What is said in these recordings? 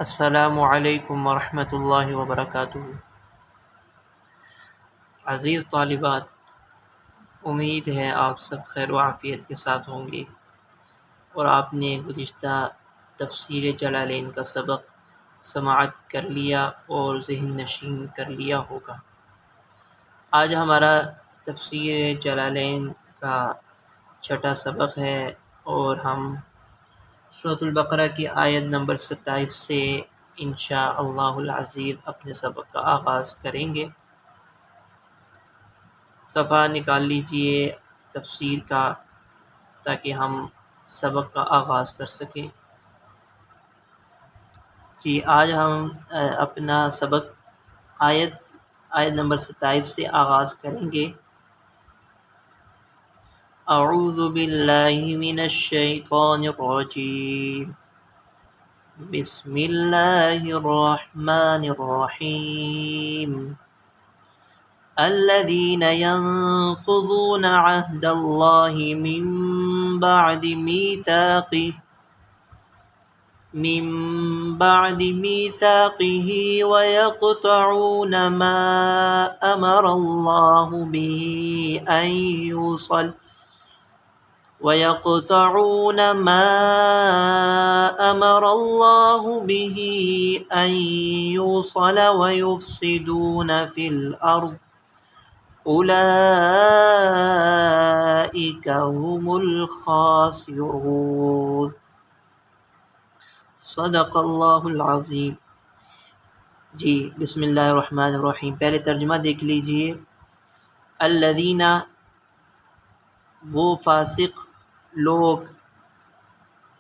السلام علیکم ورحمۃ اللہ وبرکاتہ۔ عزیز طالبات، امید ہے آپ سب خیر و عافیت کے ساتھ ہوں گے اور آپ نے گزشتہ تفسیر جلالین کا سبق سماعت کر لیا اور ذہن نشین کر لیا ہوگا۔ آج ہمارا تفسیر جلالین کا چھٹا سبق ہے اور ہم سورۃ البقرہ کی آیت نمبر 27 سے انشاءاللہ العزیز اپنے سبق کا آغاز کریں گے۔ صفحہ نکال لیجئے تفسیر کا تاکہ ہم سبق کا آغاز کر سکیں۔ جی، آج ہم اپنا سبق آیت نمبر 27 سے آغاز کریں گے۔ اعوذ باللہ من الشیطان الرجیم، بسم اللہ الرحمن الرحیم۔ الذين ينقضون عهد الله من بعد ميثاقه ويقطعون ما أمر الله به أن يوصل ويفسدون في الأرض أولئك هم الخاسرون۔ صدق اللہ العظیم۔ جی، بسم اللہ الرحمن الرحیم۔ پہلے ترجمہ دیکھ لیجئے۔ الذین، وہ فاسق لوگ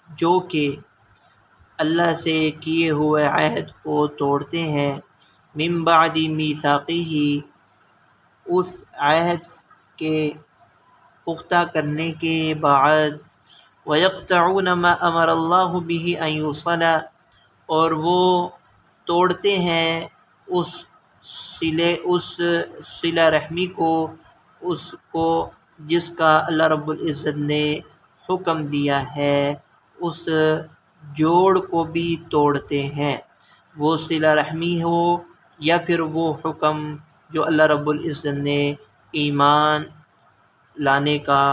جو کہ اللہ سے کیے ہوئے عہد کو توڑتے ہیں، من بعد میثاقہ، اس عہد کے پختہ کرنے کے بعد، وَيَقْطَعُونَ مَا أَمَرَ اللَّهُ بِهِ أَن يُوصَلَ، اور وہ توڑتے ہیں اس صلہ رحمی کو، اس کو جس کا اللہ رب العزت نے حکم دیا ہے، اس جوڑ کو بھی توڑتے ہیں، وہ صلہ رحمی ہو یا پھر وہ حکم جو اللہ رب العزت نے ایمان لانے کا،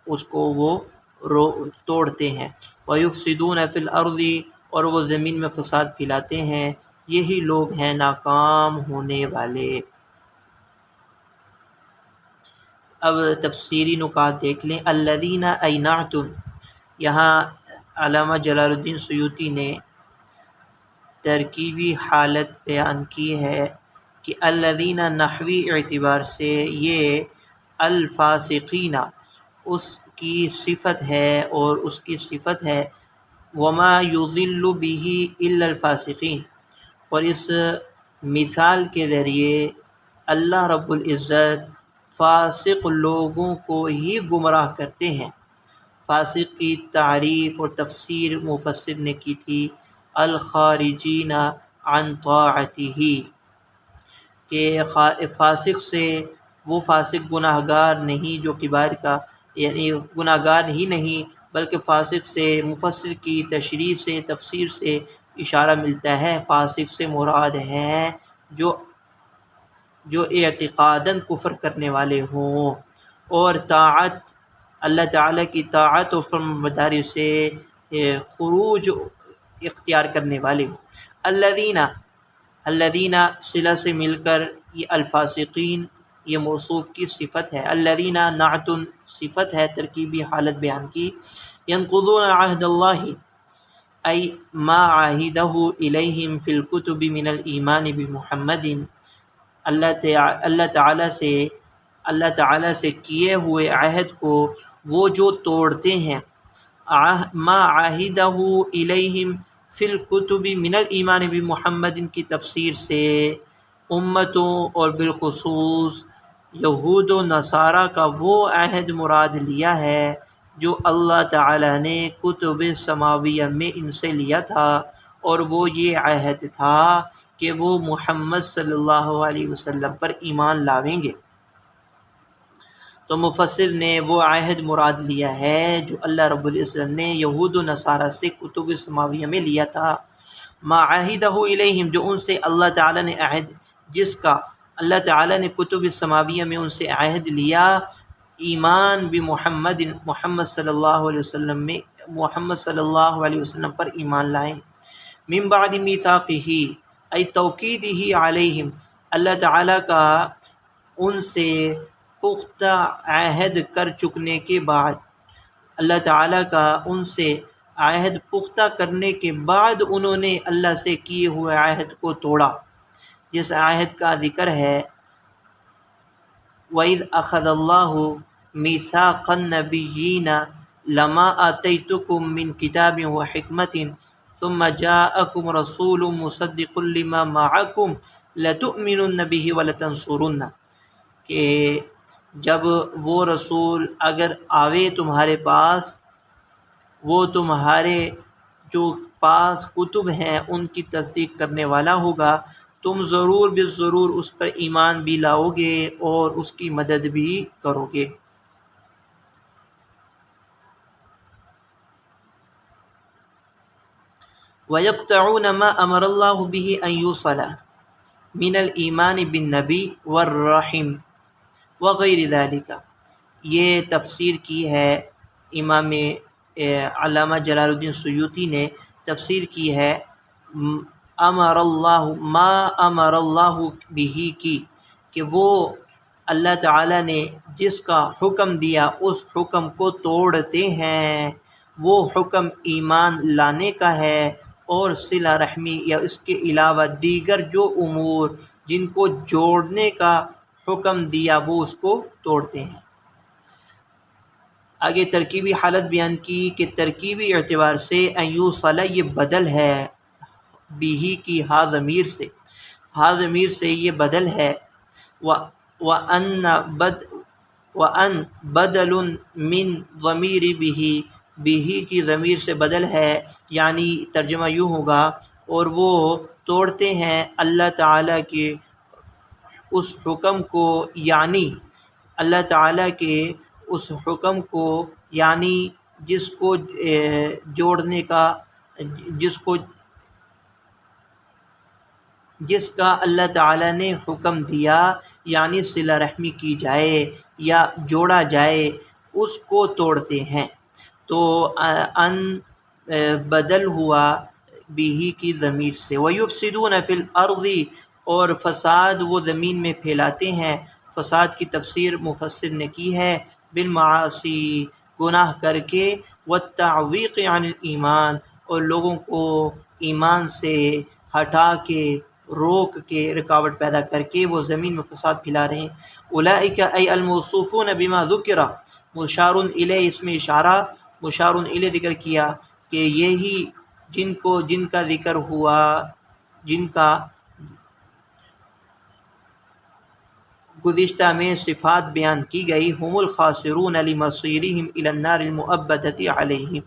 اس کو وہ توڑتے ہیں۔ وَيُفْسِدُونَ فِي الْأَرْضِ، اور وہ زمین میں فساد پھیلاتے ہیں، یہی لوگ ہیں ناکام ہونے والے۔ اب تفسیری نکات دیکھ لیں۔ الذین ای نعت، یہاں علامہ جلال الدین سیوطی نے ترکیبی حالت بیان کی ہے کہ الذین نحوی اعتبار سے یہ الفاسقین اس کی صفت ہے، اور اس کی صفت ہے وما یضل به الا الفاسقین، اور اس مثال کے ذریعے اللہ رب العزت فاسق لوگوں کو ہی گمراہ کرتے ہیں۔ فاسق کی تعریف اور تفسیر مفسر نے کی تھی الخارجین عن طاعتہ، کہ فاسق سے وہ فاسق گناہ گار نہیں جو کبائر کا، یعنی گناہ گار ہی نہیں بلکہ فاسق سے مفسر کی تشریح سے، تفسیر سے اشارہ ملتا ہے، فاسق سے مراد ہے جو اعتقاداً کفر کرنے والے ہوں اور طاعت، اللہ تعالیٰ کی طاعت و فرمانبرداری سے خروج اختیار کرنے والے ہوں۔ الذین صلہ سے مل کر یہ الفاسقین، یہ موصوف کی صفت ہے۔ الذین نعت صفت ہے، ترکیبی حالت بیان کی۔ ینقضون عہد اللہ، ای ما عاہدہ الیہم فی الکتب من الایمان بمحمد، اللہ تعالیٰ سے کیے ہوئے عہد کو وہ جو توڑتے ہیں، ما عاہدہ الیہم فی الکتب من الایمان بمحمد کی تفسیر سے امتوں اور بالخصوص یہود و نصارہ کا وہ عہد مراد لیا ہے جو اللہ تعالیٰ نے کتب سماویہ میں ان سے لیا تھا، اور وہ یہ عہد تھا کہ وہ محمد صلی اللہ علیہ وسلم پر ایمان لاویں گے۔ تو مفسر نے وہ عہد مراد لیا ہے جو اللہ رب العزت نے یہود و نصارہ سے کتب سماویہ میں لیا تھا۔ ما عاہدہ الیہم جو ان سے اللہ تعالیٰ نے عہد جس کا اللہ تعالیٰ نے کتب السماویہ میں ان سے عہد لیا، ایمان بمحمد محمد صلی اللہ علیہ وسلم میں محمد صلی اللہ علیہ وسلم پر ایمان لائیں، من بعد میثاقہ ای توکیدہ علیہم اللہ تعالیٰ کا ان سے پختہ عہد کر چکنے کے بعد، اللہ تعالیٰ کا ان سے عہد پختہ کرنے کے بعد انہوں نے اللہ سے کیے ہوئے عہد کو توڑا، جس عہد کا ذکر ہے وَإِذْ أَخَذَ اللَّهُ مِيثَاقَ النَّبِيِّينَ لَمَا آتَيْتُكُم مِّن كِتَابٍ وَحِكْمَةٍ ثُمَّ جَاءَكُمْ رَسُولٌ مُصَدِّقٌ لِّمَا مَعَكُمْ لَتُؤْمِنُنَّ بِهِ وَلَتَنصُرُنَّ کہ جب وہ رسول اگر آوے تمہارے پاس، وہ تمہارے جو پاس کتب ہیں ان کی تصدیق کرنے والا ہوگا، تم ضرور بالضرور اس پر ایمان بھی لاؤ گے اور اس کی مدد بھی کرو گے۔ وَيَقْطَعُونَ مَا أَمَرَ اللَّهُ بِهِ أَن يُوصَلَ مِنَ الْإِيمَانِ بِالنَّبِيِّ وَالرَّحِمِ وغیر ذَلِكَ، یہ تفسیر کی ہے امام علامہ جلال الدین سیوطی نے تفسیر کی ہے امر اللہ ما امر اللہ بھی کی، کہ وہ اللہ تعالیٰ نے جس کا حکم دیا اس حکم کو توڑتے ہیں، وہ حکم ایمان لانے کا ہے اور صلہ رحمی یا اس کے علاوہ دیگر جو امور جن کو جوڑنے کا حکم دیا وہ اس کو توڑتے ہیں۔ آگے ترکیبی حالت بیان کی کہ ترکیبی اعتبار سے ایوصلہ یہ بدل ہے بھی کی ہا ضمیر سے، ہا ضمیر سے یہ بدل ہے، وَأَن بدل من ضمیر بھی کی ضمیر سے بدل ہے، یعنی ترجمہ یوں ہوگا اور وہ توڑتے ہیں اللہ تعالیٰ کے اس حکم کو، یعنی اللہ تعالیٰ کے اس حکم کو، یعنی جس کو جوڑنے کا جس کا اللہ تعالیٰ نے حکم دیا، یعنی صلہ رحمی کی جائے یا جوڑا جائے، اس کو توڑتے ہیں۔ تو ان بدل ہوا بھی کی ضمیر سے۔ وَيُفْسِدُونَ فِي الْأَرْضِ اور فساد وہ زمین میں پھیلاتے ہیں، فساد کی تفسیر مفسر نے کی ہے بالمعاصی گناہ کر کے، والتعویق عن الایمان اور لوگوں کو ایمان سے ہٹا کے روک کے رکاوٹ پیدا کر کے وہ زمین میں فساد پھیلا رہے ہیں۔ اولئک ای الموصوفون بما ذکر، مشار الیہ اس میں اشارہ مشار الیہ ذکر کیا کہ یہی جن کا ذکر ہوا، جن کا گزشتہ میں صفات بیان کی گئی، ہم الخاسرون لمصیرہم الی النار المؤبدۃ علیہم،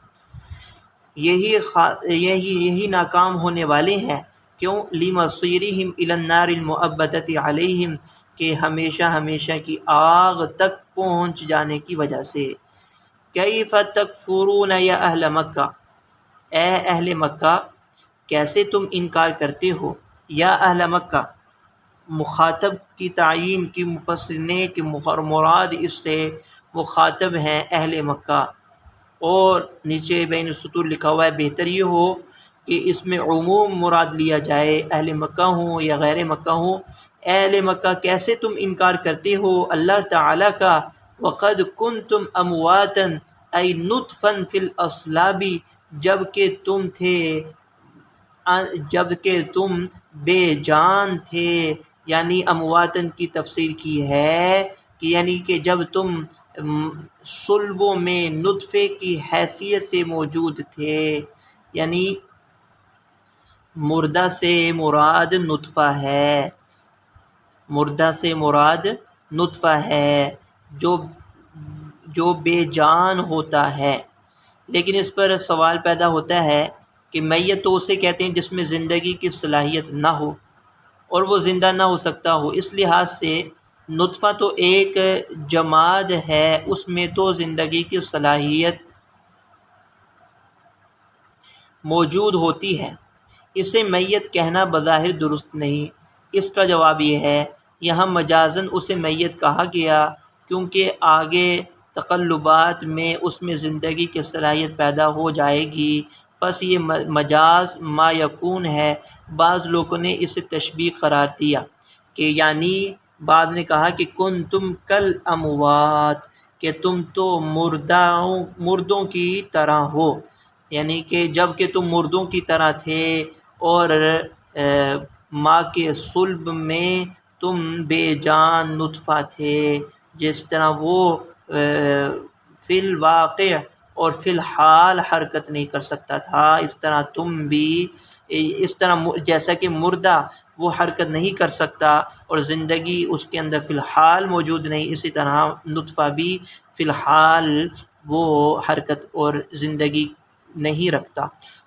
یہی ناکام ہونے والے ہیں، کیوں؟ لمصیرہم الی النار المؤبدۃ علیہم، کہ ہمیشہ ہمیشہ کی آگ تک پہنچ جانے کی وجہ سے۔ کیف تکفرون یا اہل مکہ، اے اہل مکہ کیسے تم انکار کرتے ہو، یا اہل مکہ مخاطب کی تعیین کی مفسر نے کہ مراد اس سے مخاطب ہیں اہل مکہ، اور نیچے بین السطور لکھا ہوا ہے بہتر یہ ہو کہ اس میں عموم مراد لیا جائے، اہل مکہ ہوں یا غیر مکہ ہوں۔ اہل مکہ کیسے تم انکار کرتے ہو اللہ تعالیٰ کا، وقد کنتم امواتا ای نطفا فی الاصلاب، جبکہ تم بے جان تھے، یعنی امواتن کی تفسیر کی ہے کہ یعنی کہ جب تم صلبوں میں نطفے کی حیثیت سے موجود تھے، یعنی مردہ سے مراد نطفہ ہے، مردہ سے مراد نطفہ ہے جو بے جان ہوتا ہے۔ لیکن اس پر سوال پیدا ہوتا ہے کہ میت تو اسے کہتے ہیں جس میں زندگی کی صلاحیت نہ ہو اور وہ زندہ نہ ہو سکتا ہو، اس لحاظ سے نطفہ تو ایک جماد ہے، اس میں تو زندگی کی صلاحیت موجود ہوتی ہے، اسے میت کہنا بظاہر درست نہیں۔ اس کا جواب یہ ہے، یہاں مجازاً اسے میت کہا گیا کیونکہ آگے تقلبات میں اس میں زندگی کی صلاحیت پیدا ہو جائے گی، پس یہ مجاز ما یکون ہے۔ بعض لوگوں نے اسے تشبیہ قرار دیا کہ یعنی بعد نے کہا کہ کنتم کل اموات، کہ تم تو مردوں کی طرح ہو، یعنی کہ جب کہ تم مردوں کی طرح تھے اور ماں کے صلب میں تم بے جان نطفہ تھے، جس طرح وہ فی الواقع اور فی الحال حرکت نہیں کر سکتا تھا، اس طرح تم بھی، اس طرح جیسا کہ مردہ وہ حرکت نہیں کر سکتا اور زندگی اس کے اندر فی الحال موجود نہیں، اسی طرح نطفہ بھی فی الحال وہ حرکت اور زندگی نہیں رکھتا۔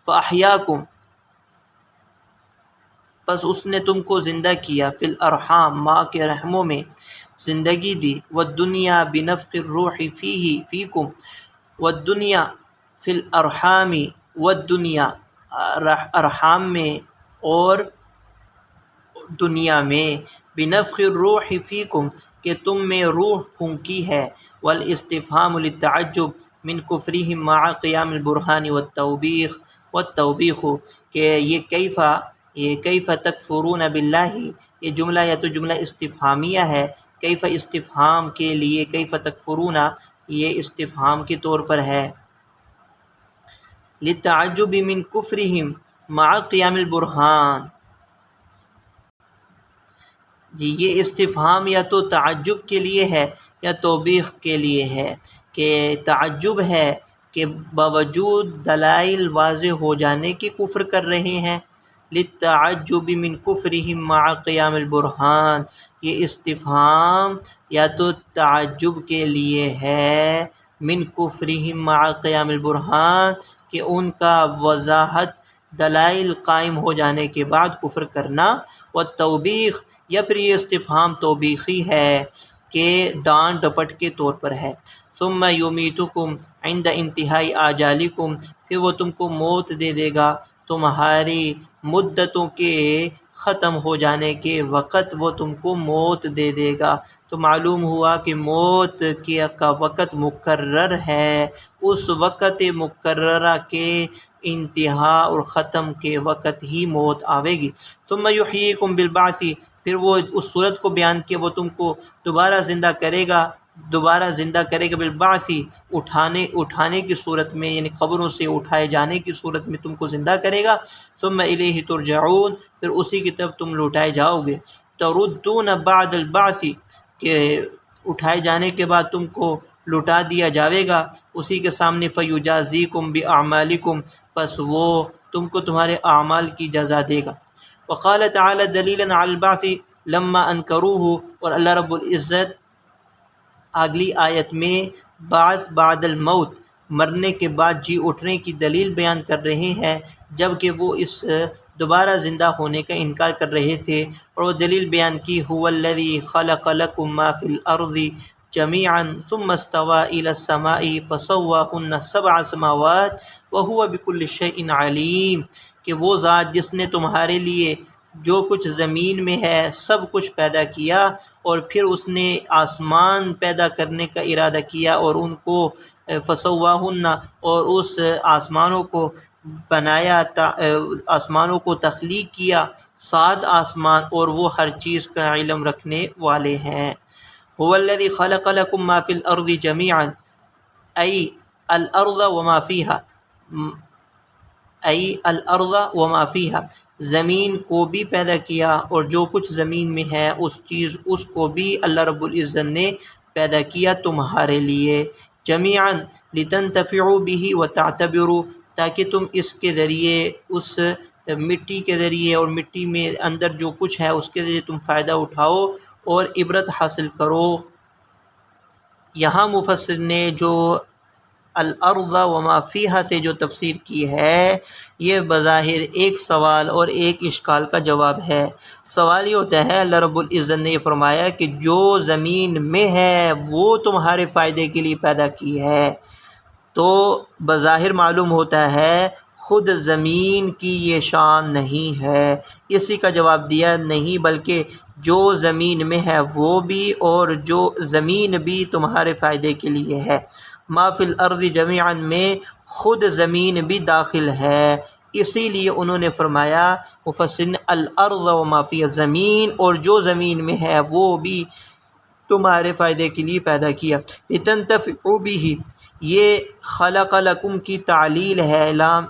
فَأَحْيَاكُمْ، پس اس نے تم کو زندہ کیا، فی الارحام، ماں کے رحموں میں زندگی دی، والدنیا بنفخ الروح فیکم، والدنیا فی الارحام، والدنیا ارحام میں اور دنیا میں، بنفخ الروح فیکم کہ تم میں روح پھونکی ہے، والاستفہام للتعجب من کفرہم مع قیام البرہان والتوبیخ کہ یہ کیف تکفرون باللہ، یہ جملہ یا تو جملہ استفہامیہ ہے، کیف استفہام کے لیے، کیف تکفرون یہ استفہام کے طور پر ہے، للتعجب من کفرہم مع قیام البرہان، جی یہ استفہام یا تو تعجب کے لیے ہے یا توبیخ کے لیے ہے، کہ تعجب ہے کہ باوجود دلائل واضح ہو جانے کے کفر کر رہے ہیں، للتعجب من کفرہم مع قیام البرہان، یہ استفہام یا تو تعجب کے لیے ہے، من کفرہم مع قیام البرہان کہ ان کا وضاحت دلائل قائم ہو جانے کے بعد کفر کرنا، والتوبیخ یا پھر یہ استفہام توبیخی ہے کہ ڈانٹ ڈپٹ کے طور پر ہے، ثم یمیتکم عند انتہائی آجالکم، پھر وہ تم کو موت دے دے گا تمہاری مدتوں کے ختم ہو جانے کے وقت، وہ تم کو موت دے دے گا۔ تو معلوم ہوا کہ موت کا وقت مقرر ہے، اس وقت مقررہ کے انتہا اور ختم کے وقت ہی موت آوے گی۔ ثم یحییکم بالبعث، پھر وہ اس صورت کو بیان کیا، وہ تم کو دوبارہ زندہ کرے گا بالبعث، اٹھانے کی صورت میں، یعنی قبروں سے اٹھائے جانے کی صورت میں تم کو زندہ کرے گا، ثم الیہ ترجعون، پھر اسی کی طرف تم لوٹائے جاؤ گے، تردون بعد البعث کہ اٹھائے جانے کے بعد تم کو لوٹا دیا جاوے گا اسی کے سامنے، فیجازیکم باعمالکم، پس وہ تم کو تمہارے اعمال کی جزا دے گا۔ وقال تعالی دلیلا علی البعث لما انکروہ، اور اللہ رب العزت اگلی آیت میں بعث بعد الموت، مرنے کے بعد جی اٹھنے کی دلیل بیان کر رہے ہیں، جب کہ وہ اس دوبارہ زندہ ہونے کا انکار کر رہے تھے، اور وہ دلیل بیان کی، هو الذی خلق لکم ما فی الارض جميعا ثم استوى الى السماء فسواهن 7 سماوات وهو بكل شيء علیم، کہ وہ ذات جس نے تمہارے لیے جو کچھ زمین میں ہے سب کچھ پیدا کیا، اور پھر اس نے آسمان پیدا کرنے کا ارادہ کیا اور ان کو فسواہن، اور اس آسمانوں کو بنایا، آسمانوں کو تخلیق کیا، 7 آسمان، اور وہ ہر چیز کا علم رکھنے والے ہیں۔ هو الذی خلق لکم ما فی الارض جميعا ای الارض وما فیها، ای الارض وما فیها، زمین کو بھی پیدا کیا اور جو کچھ زمین میں ہے اس کو بھی اللہ رب العزت نے پیدا کیا تمہارے لیے، جمیعا لتنتفعوا به وتعتبروا، تاکہ تم اس کے ذریعے، اس مٹی کے ذریعے اور مٹی میں اندر جو کچھ ہے اس کے ذریعے تم فائدہ اٹھاؤ اور عبرت حاصل کرو۔ یہاں مفسر نے جو الارض وما فیہا سے جو تفسیر کی ہے، یہ بظاہر ایک سوال اور ایک اشکال کا جواب ہے۔ سوال یہ ہوتا ہے، اللہ رب العزت نے یہ فرمایا کہ جو زمین میں ہے وہ تمہارے فائدے کے لیے پیدا کی ہے، تو بظاہر معلوم ہوتا ہے خود زمین کی یہ شان نہیں ہے؟ اسی کا جواب دیا نہیں، بلکہ جو زمین میں ہے وہ بھی اور جو زمین بھی تمہارے فائدے کے لیے ہے۔ ما فی الارض جمیعا میں خود زمین بھی داخل ہے، اسی لیے انہوں نے فرمایا مفسرین الارض و ما فی زمین، اور جو زمین میں ہے وہ بھی تمہارے فائدے کے لیے پیدا کیا۔ لتنتفعوا بہ، یہ خلق لکم کی تعلیل ہے، لام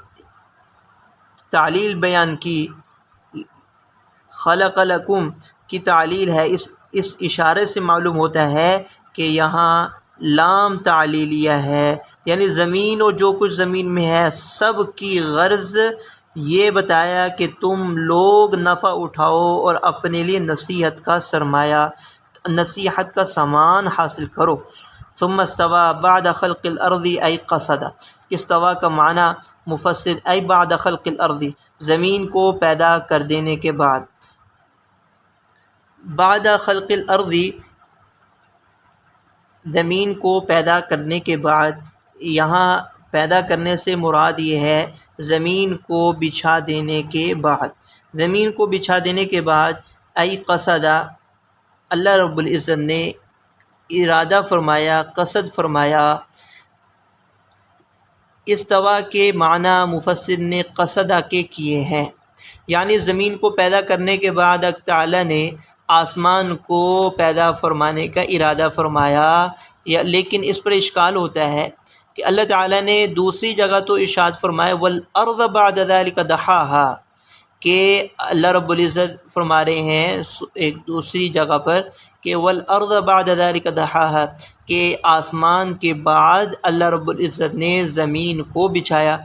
تعلیل بیان کی، خلق لکم کی تعلیل ہے، اس اشارے سے معلوم ہوتا ہے کہ یہاں لام تعلیلیہ ہے، یعنی زمین اور جو کچھ زمین میں ہے سب کی غرض یہ بتایا کہ تم لوگ نفع اٹھاؤ اور اپنے لیے نصیحت کا سرمایہ، نصیحت کا سامان حاصل کرو۔ ثم استوى بعد خلق الارض ای قصد، استوا کا معنی مفسر ای بعد خلق الارض، زمین کو پیدا کر دینے کے بعد۔ بعد خلق الارض، زمین کو پیدا کرنے کے بعد، یہاں پیدا کرنے سے مراد یہ ہے زمین کو بچھا دینے کے بعد۔ زمین کو بچھا دینے کے بعد ای قصد، اللہ رب العزت نے ارادہ فرمایا، قصد فرمایا۔ استوا کے معنی مفسر نے قصدہ کے کیے ہیں، یعنی زمین کو پیدا کرنے کے بعد اللہ تعالیٰ نے آسمان کو پیدا فرمانے کا ارادہ فرمایا، لیکن اس پر اشکال ہوتا ہے کہ اللہ تعالیٰ نے دوسری جگہ تو ارشاد فرمایا والارض بعد ذلک دحاہا، کہ اللہ رب العزت فرما رہے ہیں ایک دوسری جگہ پر کہ والارض بعد ذلک دحاہا، کہ آسمان کے بعد اللہ رب العزت نے زمین کو بچھایا۔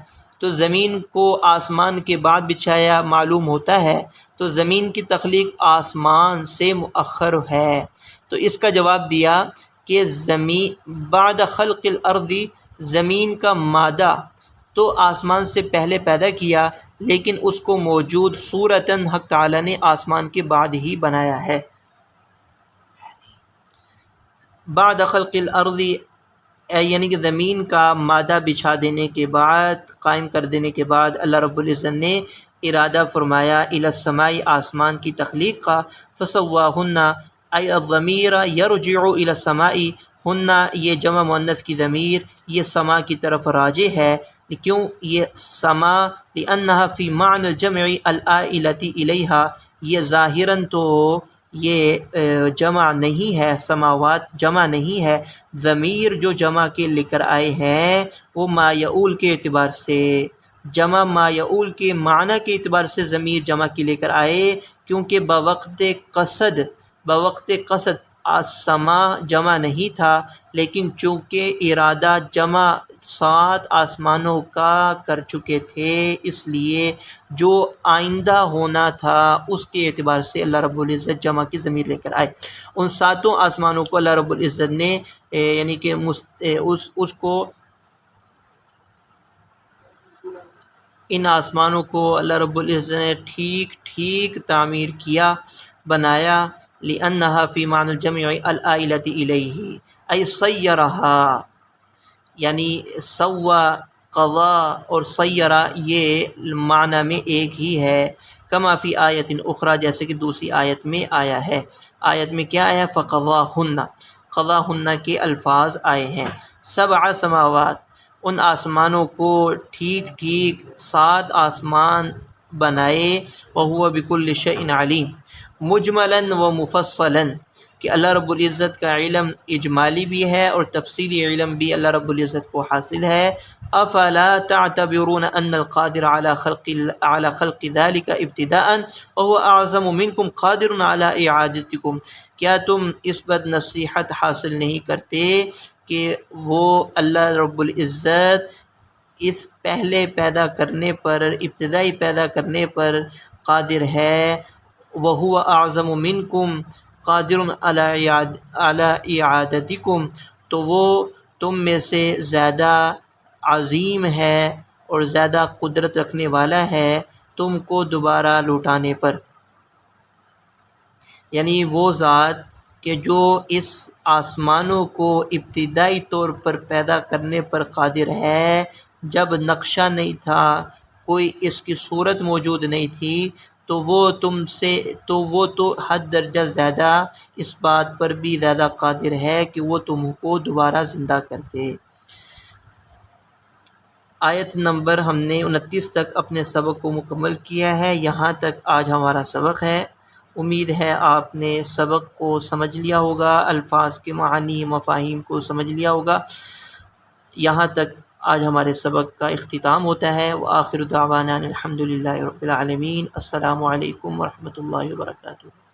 تو زمین کو آسمان کے بعد بچھایا معلوم ہوتا ہے، تو زمین کی تخلیق آسمان سے مؤخر ہے۔ تو اس کا جواب دیا کہ زمین بعد خلق الارض، زمین کا مادہ تو آسمان سے پہلے پیدا کیا، لیکن اس کو موجود صورتاً حق تعالیٰ نے آسمان کے بعد ہی بنایا ہے۔ بعد خلق الارض یعنی کہ زمین کا مادہ بچھا دینے کے بعد، قائم کر دینے کے بعد اللہ رب العزت نے ارادہ فرمایا الی السماء، آسمان کی تخلیق کا۔ فسواہن ای الضمیر یرجع الی السماء، ہن یہ جمع مؤنث کی ضمیر یہ سما کی طرف راجع ہے۔ کیوں یہ سما؟ لأنها فی معنی الجمع الآئلۃ الیہا، یہ ظاہراً تو یہ جمع نہیں ہے، سماوات جمع نہیں ہے، ضمیر جو جمع کے لے کر آئے ہیں وہ ما یعول کے اعتبار سے، جمع ما یعول کے معنی کے اعتبار سے ضمیر جمع کے لے کر آئے، کیونکہ بوقت قصد سما جمع نہیں تھا، لیکن چونکہ ارادہ جمع 7 آسمانوں کا کر چکے تھے، اس لیے جو آئندہ ہونا تھا اس کے اعتبار سے اللہ رب العزت جمع کی ضمیر لے کر آئے۔ ان 7 آسمانوں کو اللہ رب العزت نے یعنی کہ اس کو ان آسمانوں کو اللہ رب العزت نے ٹھیک تعمیر کیا، بنایا۔ لأنها فی معنی الجمع الآئلۃ الیہ ای صیرہا، یعنی سوا، قضا اور سیرہ یہ معنی میں ایک ہی ہے۔ کما فی آیت اخری، جیسے کہ دوسری آیت میں آیا ہے۔ آیت میں کیا آیا؟ فقضاہن، قضاہن کے الفاظ آئے ہیں۔ 7 سماوات، ان آسمانوں کو ٹھیک 7 آسمان بنائے۔ وہو بکل شیء علیم، مجملاً و مفصلاً، کہ اللہ رب العزت کا علم اجمالی بھی ہے اور تفصیلی علم بھی اللہ رب العزت کو حاصل ہے۔ افلا تعتبرون ان القادر على خلق ذلك ابتداء وهو اعظم منكم قادر على اعادتكم، کیا تم اس بد نصیحت حاصل نہیں کرتے کہ وہ اللہ رب العزت اس پہلے پیدا کرنے پر، ابتدائی پیدا کرنے پر قادر ہے۔ وهو اعظم منكم قادر على اعادتكم، تو وہ تم میں سے زیادہ عظیم ہے اور زیادہ قدرت رکھنے والا ہے تم کو دوبارہ لوٹانے پر، یعنی وہ ذات کہ جو اس آسمانوں کو ابتدائی طور پر پیدا کرنے پر قادر ہے، جب نقشہ نہیں تھا، کوئی اس کی صورت موجود نہیں تھی تو وہ تو حد درجہ زیادہ اس بات پر بھی زیادہ قادر ہے کہ وہ تم کو دوبارہ زندہ کر دے۔ آیت نمبر ہم نے 29 تک اپنے سبق کو مکمل کیا ہے۔ یہاں تک آج ہمارا سبق ہے۔ امید ہے آپ نے سبق کو سمجھ لیا ہوگا، الفاظ کے معانی مفاہیم کو سمجھ لیا ہوگا۔ یہاں تک آج ہمارے سبق کا اختتام ہوتا ہے۔ وآخر دعوانا الحمد للہ رب العالمین۔ السلام علیکم ورحمۃ اللہ وبرکاتہ۔